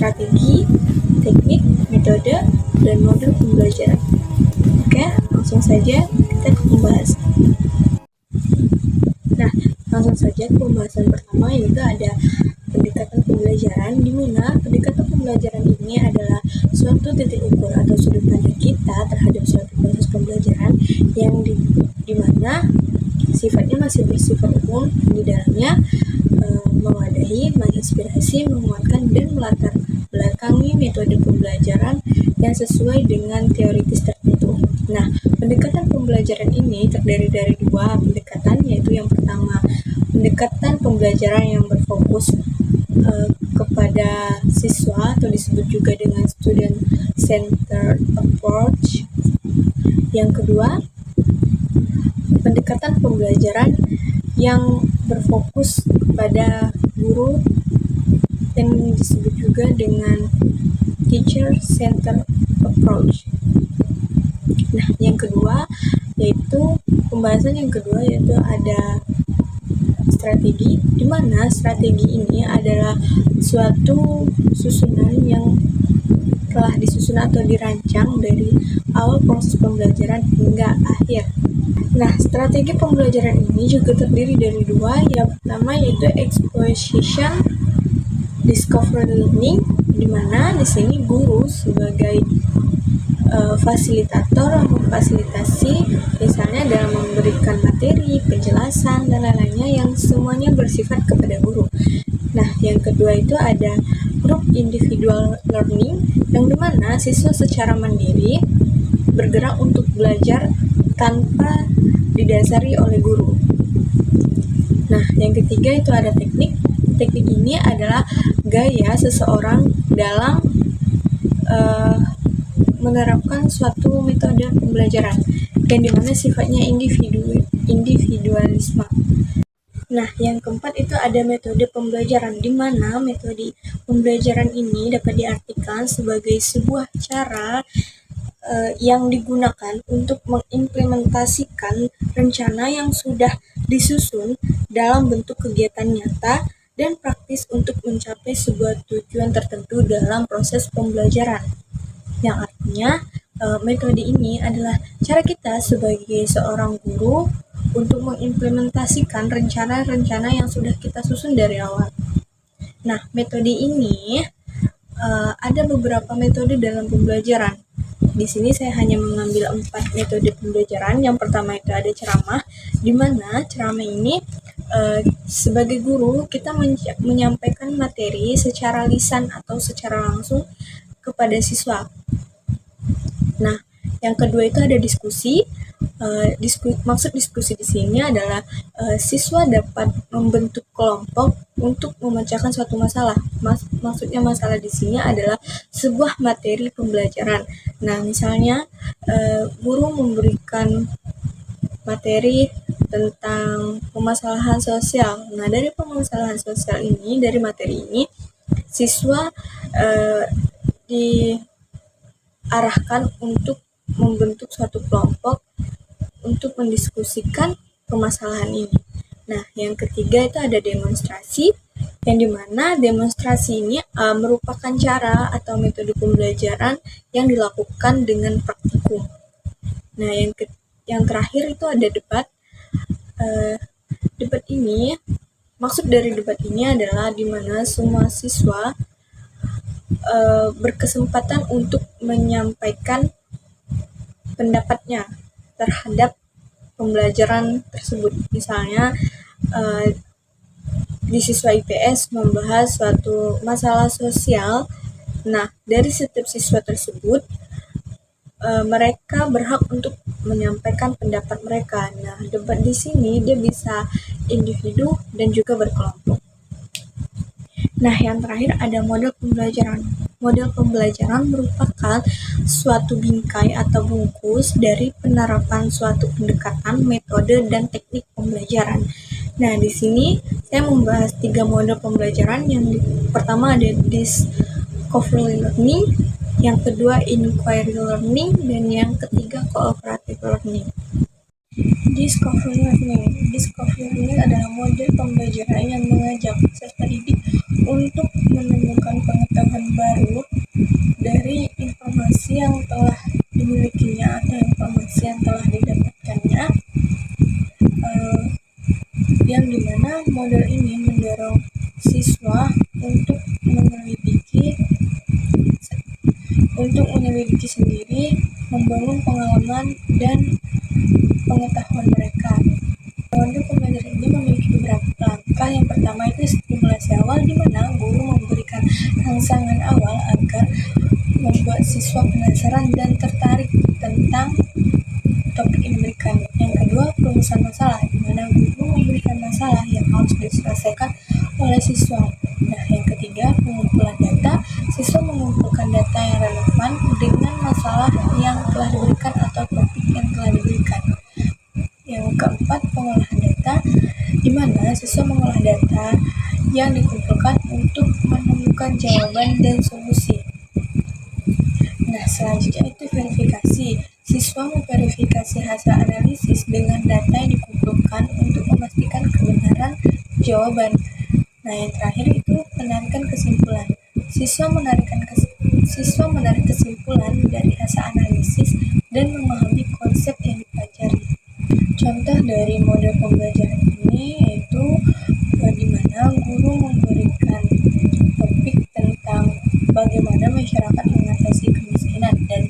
strategi, teknik, metode, dan model pembelajaran. Oke, langsung saja kita ke pembahasan. Nah, langsung saja ke pembahasan pertama, yaitu ada pendekatan pembelajaran, di mana pendekatan pembelajaran ini adalah suatu titik ukur atau sudut pandang kita terhadap suatu proses pembelajaran yang di mana sifatnya masih bersifat umum, di dalamnya mewadahi, menginspirasi, menguatkan, dan melatar belakangi metode pembelajaran yang sesuai dengan teoritis tertentu. Nah, pendekatan pembelajaran ini terdiri dari dua pendekatan, yaitu yang pertama, pendekatan pembelajaran yang berfokus kepada siswa atau disebut juga dengan student-centered approach. Yang kedua, pendekatan pembelajaran yang berfokus pada guru yang disebut juga dengan teacher-centered approach. Nah, yang kedua yaitu pembahasan yang kedua yaitu ada strategi, di mana strategi ini adalah suatu susunan yang telah disusun atau dirancang dari awal proses pembelajaran hingga akhir. Nah, strategi pembelajaran ini juga terdiri dari dua. Yang pertama yaitu exposition discovery learning, di mana di sini guru sebagai fasilitator memfasilitasi, misalnya dalam memberikan materi, penjelasan, dan lain-lainnya yang semuanya bersifat kepada guru. Nah, yang kedua itu ada group individual learning, yang dimana siswa secara mandiri bergerak untuk belajar tanpa didasari oleh guru. Nah, yang ketiga itu ada teknik. Teknik ini adalah gaya seseorang dalam menerapkan suatu metode pembelajaran yang dimana sifatnya individualisme. Nah, yang keempat itu ada metode pembelajaran, di mana metode pembelajaran ini dapat diartikan sebagai sebuah cara yang digunakan untuk mengimplementasikan rencana yang sudah disusun dalam bentuk kegiatan nyata dan praktis untuk mencapai sebuah tujuan tertentu dalam proses pembelajaran. Yang artinya metode ini adalah cara kita sebagai seorang guru untuk mengimplementasikan rencana-rencana yang sudah kita susun dari awal. Nah, metode ini ada beberapa metode dalam pembelajaran. Di sini saya hanya mengambil 4 metode pembelajaran. Yang pertama itu ada ceramah, di mana ceramah ini sebagai guru kita menyampaikan materi secara lisan atau secara langsung kepada siswa. Nah, yang kedua itu ada diskusi. Maksud diskusi di sini adalah siswa dapat membentuk kelompok untuk memecahkan suatu masalah. Maksudnya masalah di sini adalah sebuah materi pembelajaran. Nah, misalnya guru memberikan materi tentang permasalahan sosial. Nah, dari permasalahan sosial ini, dari materi ini, siswa diarahkan untuk membentuk suatu kelompok untuk mendiskusikan permasalahan ini. Nah, yang ketiga itu ada demonstrasi, yang dimana demonstrasi ini merupakan cara atau metode pembelajaran yang dilakukan dengan praktikum. Nah, yang terakhir itu ada debat. Debat ini, maksud dari debat ini adalah di mana semua siswa berkesempatan untuk menyampaikan pendapatnya terhadap pembelajaran tersebut. Misalnya di siswa IPS membahas suatu masalah sosial. Nah, dari setiap siswa tersebut mereka berhak untuk menyampaikan pendapat mereka. Nah, debat di sini dia bisa individu dan juga berkelompok. Nah, yang terakhir ada model pembelajaran. Model pembelajaran merupakan suatu bingkai atau bungkus dari penerapan suatu pendekatan, metode, dan teknik pembelajaran. Nah, di sini saya membahas 3 model pembelajaran. Yang pertama ada discovery learning, yang kedua inquiry learning, dan yang ketiga cooperative learning. Discovery learning. Discovery learning adalah model pembelajaran yang mengajak peserta didik untuk menemukan pengetahuan baru dari informasi yang telah dimilikinya atau informasi yang telah didapatkannya, yang dimana model ini mendorong siswa untuk menyelidiki sendiri, membangun pengalaman dan pengetahuan mereka. Model pembelajaran ini memiliki beberapa langkah. Yang pertama itu stimulasi awal, di mana guru memberikan rangsangan awal agar membuat siswa penasaran dan tertarik tentang topik yang diberikan. Yang kedua, perumusan masalah, di mana guru memberikan masalah yang harus diselesaikan oleh siswa. Nah, yang ketiga, pengumpulan data. Siswa mengumpulkan data yang relevan dengan masalah yang telah diberikan atau topik yang telah diberikan. Yang keempat, pengolahan data, di mana siswa mengolah data yang dikumpulkan untuk menemukan jawaban dan solusi. Nah, selanjutnya itu verifikasi. Siswa memverifikasi hasil analisis dengan data yang dikumpulkan untuk memastikan kebenaran jawaban. Nah, yang terakhir itu penarikan kesimpulan. Siswa menarik kesimpulan dari hasil analisis dan memahami konsep yang dipelajari. Contoh dari model pembelajaran ini yaitu di mana guru memberikan topik tentang bagaimana masyarakat mengatasi kemiskinan dan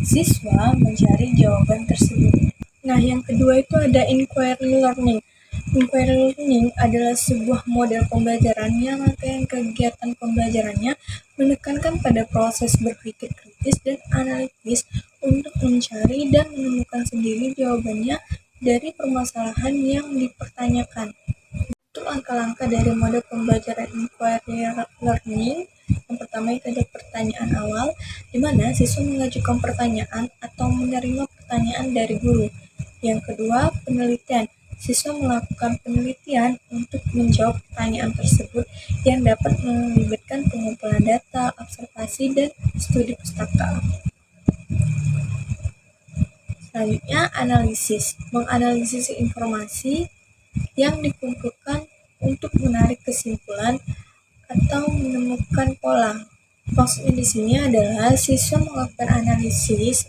siswa mencari jawaban tersebut. Nah, yang kedua itu ada inquiry learning. Inquiry learning adalah sebuah model pembelajaran yang rangkaian kegiatan pembelajarannya menekankan pada proses berpikir kritis dan analitis untuk mencari dan menemukan sendiri jawabannya dari permasalahan yang dipertanyakan. Untuk langkah-langkah dari model pembelajaran inquiry learning, yang pertama itu ada pertanyaan awal, di mana siswa mengajukan pertanyaan atau menerima pertanyaan dari guru. Yang kedua, penelitian. Siswa melakukan penelitian untuk menjawab pertanyaan tersebut yang dapat melibatkan pengumpulan data, observasi, dan studi pustaka. Selanjutnya, analisis. Menganalisis informasi yang dikumpulkan untuk menarik kesimpulan atau menemukan pola. Maksudnya di sini adalah siswa melakukan analisis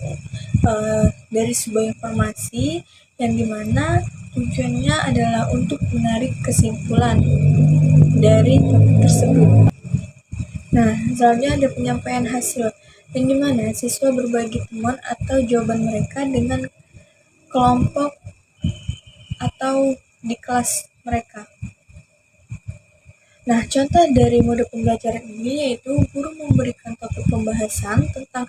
dari sebuah informasi yang dimana tujuannya adalah untuk menarik kesimpulan dari topik tersebut. Nah, selanjutnya ada penyampaian hasil, yang dimana siswa berbagi temuan atau jawaban mereka dengan kelompok atau di kelas mereka. Nah, contoh dari mode pembelajaran ini yaitu guru memberikan topik pembahasan tentang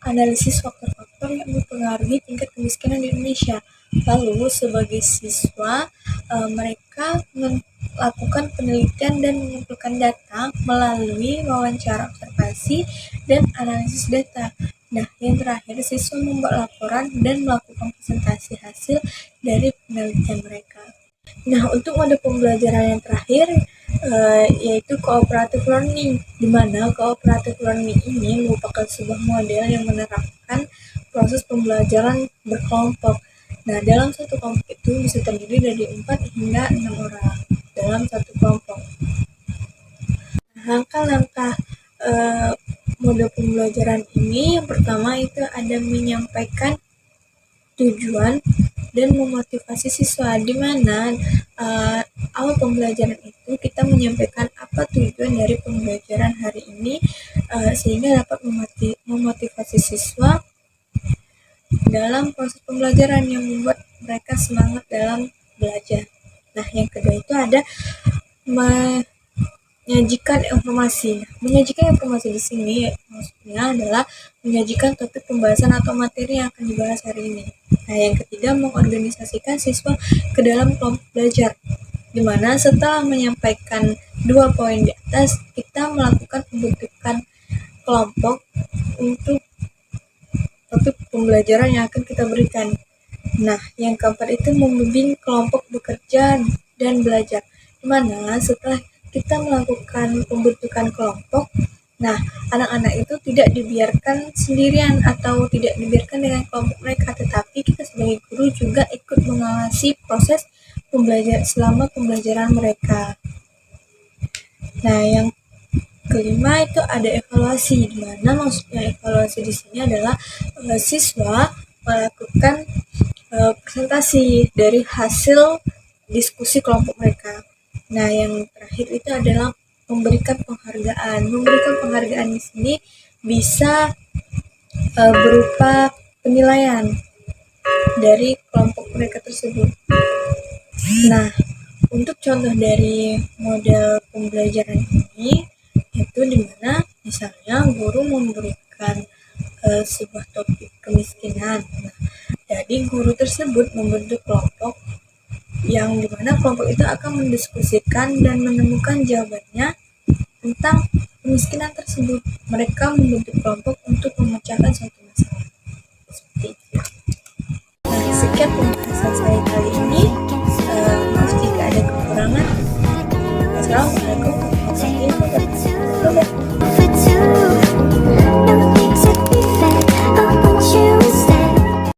analisis faktor-faktor yang mempengaruhi tingkat kemiskinan di Indonesia. Lalu, sebagai siswa, mereka melakukan penelitian dan mengumpulkan data melalui wawancara observasi dan analisis data. Nah, yang terakhir, siswa membuat laporan dan melakukan presentasi hasil dari penelitian mereka. Nah, untuk mode pembelajaran yang terakhir, yaitu cooperative learning, di mana cooperative learning ini merupakan sebuah model yang menerapkan proses pembelajaran berkelompok. Nah, dalam satu kelompok itu bisa terdiri dari 4 hingga 6 orang dalam satu kelompok. Langkah-langkah mode pembelajaran ini, yang pertama itu ada menyampaikan tujuan dan memotivasi siswa, di mana awal pembelajaran itu kita menyampaikan apa tujuan dari pembelajaran hari ini, sehingga dapat memotivasi siswa dalam proses pembelajaran yang membuat mereka semangat dalam belajar. Nah, yang kedua itu ada menyajikan informasi. Menyajikan informasi di sini maksudnya adalah menyajikan topik pembahasan atau materi yang akan dibahas hari ini. Nah, yang ketiga, mengorganisasikan siswa ke dalam kelompok belajar, di mana setelah menyampaikan 2 poin di atas, kita melakukan pembentukan kelompok untuk topik pembelajaran yang akan kita berikan. Nah, yang keempat itu membimbing kelompok bekerja dan belajar, di mana setelah kita melakukan pembentukan kelompok, Nah, anak-anak itu tidak dibiarkan sendirian atau tidak dibiarkan dengan kelompok mereka, tetapi kita sebagai guru juga ikut mengawasi proses selama pembelajaran mereka. Nah, yang kelima itu ada evaluasi, di mana maksudnya evaluasi di sini adalah siswa melakukan presentasi dari hasil diskusi kelompok mereka. Nah, yang terakhir itu adalah memberikan penghargaan. Memberikan penghargaan di sini bisa berupa penilaian dari kelompok mereka tersebut. Nah, untuk contoh dari model pembelajaran ini itu dimana misalnya guru memberikan sebuah topik kemiskinan. Nah, jadi guru tersebut membentuk kelompok yang dimana kelompok itu akan mendiskusikan dan menemukan jawabannya tentang kemiskinan tersebut. Mereka membentuk kelompok untuk memecahkan suatu masalah. Seperti itu. Nah, sekian pembahasan saya kali ini.